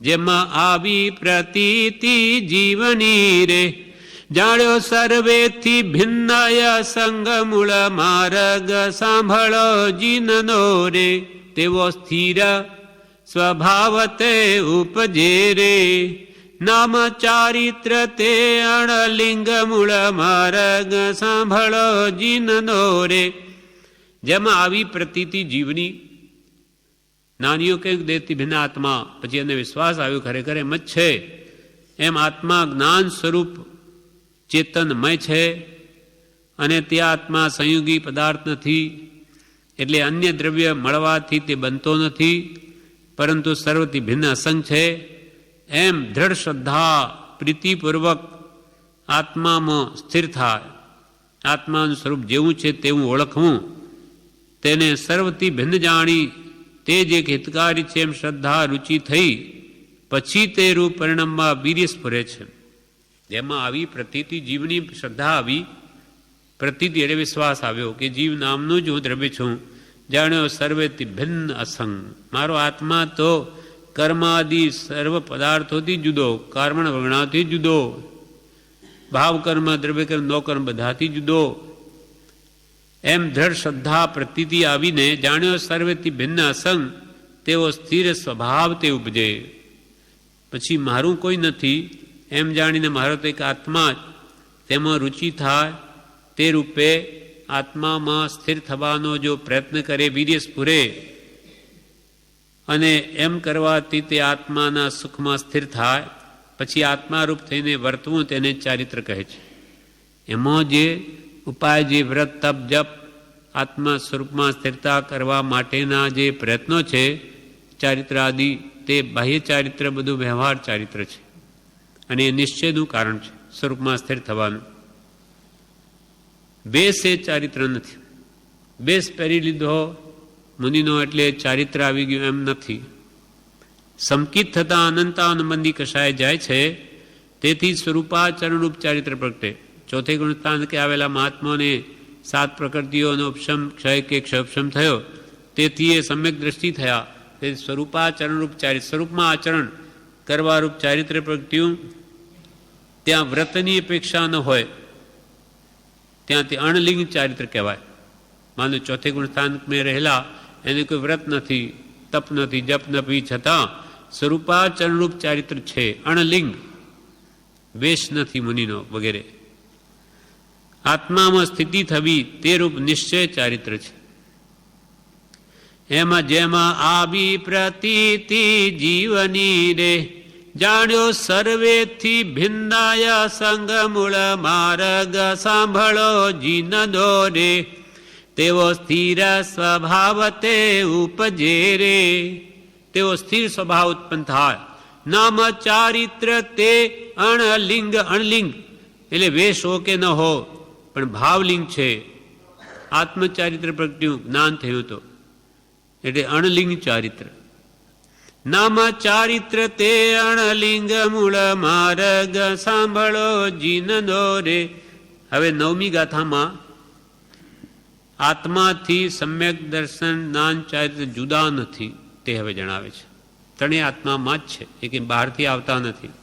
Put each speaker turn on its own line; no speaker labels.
જેમાં આવી પ્રતીતિ જીવની રે, જાણ્યો સર્વેથી ભિન્નય સંગ મૂળ માર્ગ સાંભળો જીનનો રે, તેવો સ્થિર સ્વભાવ તે ઉપજે રે, નામ ચારિત્ર તે અણલિંગ મૂળ માર્ગ સાંભળો જીનનો રે. જેમાં આવી પ્રતીતિ જીવની, નાનીઓ કંઈક દેતી ભિન્ન આત્મા, પછી એને વિશ્વાસ આવ્યો ખરેખર એમ જ છે. એમ આત્મા જ્ઞાન સ્વરૂપ ચેતનમય છે અને તે આત્મા સંયોગી પદાર્થ નથી, એટલે અન્ય દ્રવ્ય મળવાથી તે બનતો નથી, પરંતુ સર્વથી ભિન્ન અસંગ છે. એમ દ્રઢ શ્રદ્ધા પ્રીતિપૂર્વક આત્મામાં સ્થિર થાય, આત્માનું સ્વરૂપ જેવું છે તેવું ઓળખવું, તેને સર્વથી ભિન્ન જાણી તે જ એક હિતકારી છે એમ શ્રદ્ધા રુચિ થઈ, પછી તે રૂપ પરિણામમાં વીર્ય સ્ફુરે છે. જેમાં આવી પ્રતીતિ જીવની શ્રદ્ધા આવી, પ્રતીતિ એટલે વિશ્વાસ આવ્યો કે જીવ નામનું જ હું દ્રવ્ય છું, જાણ્યો સર્વેથી ભિન્ન અસંગ. મારો આત્મા તો કર્માદિ સર્વ પદાર્થોથી જુદો, કર્મણ વર્ણાથી જુદો, ભાવ કર્મ દ્રવ્ય કર્મ નો કર્મ બધાથી જુદો. એમ દ્રઢ શ્રદ્ધા પ્રતીતિ આવીને જાણ્યો સર્વેથી ભિન્ન અસંગ, તેવો સ્થિર સ્વભાવ તે ઉપજે. પછી મારું કોઈ નથી એમ જાણીને મારો તો એક આત્મા જ, તેમાં રુચિ થાય, તે રૂપે આત્મામાં સ્થિર થવાનો જો પ્રયત્ન કરે, વીર્ય સ્ફુરે, અને એમ કરવાથી તે આત્માના સુખમાં સ્થિર થાય, પછી આત્મારૂપ થઈને વર્તવું તેને ચારિત્ર કહે છે. એમાં જે ઉપાય, જે વ્રત તપ જપ આત્મા સ્વરૂપમાં સ્થિરતા કરવા માટેના જે પ્રયત્નો છે ચારિત્ર આદિ, તે બાહ્ય ચારિત્ર બધું વ્યવહાર ચારિત્ર છે અને એ નિશ્ચયનું કારણ છે સ્વરૂપમાં સ્થિર થવાનું. બેસ એ ચારિત્ર નથી. બેસ પહેરી લીધો મુનિનો એટલે ચારિત્ર આવી ગયું એમ નથી. સંકિત થતા અનંતાનુબંધી કશાય જાય છે, તેથી સ્વરૂપાચરણરૂપ ચારિત્ર પ્રગટે. ચોથે ગુણસ્થાન કે આવેલા મહાત્માઓને 7 પ્રકૃતિઓનો ઉપશમ ક્ષય કે ક્ષયપશમ થયો, તેથી એ સમ્યક દ્રષ્ટિ થયા. તે સ્વરૂપાચરણરૂપ ચારિત્ર, સ્વરૂપમાં આચરણ કરવારૂપ ચારિત્ર પ્રગટ્યું. ત્યાં વ્રતની અપેક્ષા ન હોય, ત્યાં તે અણલિંગ ચારિત્ર કહેવાય. માનો ચોથે ગુણસ્થાન મેં રહેલા, એને કોઈ વ્રત નથી, તપ નથી, જપ નથી, છતાં સ્વરૂપાચરણરૂપ ચારિત્ર છે, અણલિંગ, વેશ નથી મુનિનો વગેરે. આત્મામાં સ્થિતિ થવી તે રૂપ નિશ્ચય ચારિત્ર છે. એમાં જેમાં આવી પ્રતીતિ જીવની રે, જાણ્યો સર્વેથી ભિન્નાય સંગ મૂળ માર્ગ સાંભળો જીનનો રે, તેવો સ્થિર સ્વભાવ તે ઉપજે રે. તેવો સ્થિર સ્વભાવ ઉત્પન્ન થાય. નામ ચારિત્ર તે અણલિંગ, અણલિંગ એટલે વેશ હો કે ન હો, પણ ભાવલિંગ છે. આત્મચારિત્ર પ્રગટ્યું, જ્ઞાન થયું તો એટલે અણલિંગ ચારિત્ર. નામ ચારિત્ર તે અણલિંગ મૂળ માર્ગ સાંભળો જીનનો રે. હવે 9મી ગાથામાં આત્માથી સમ્યક દર્શન જ્ઞાન ચારિત્ર જુદા નથી તે હવે જણાવે છે. ત્રણેય આત્મામાં જ છે, એ કે બહારથી આવતા નથી.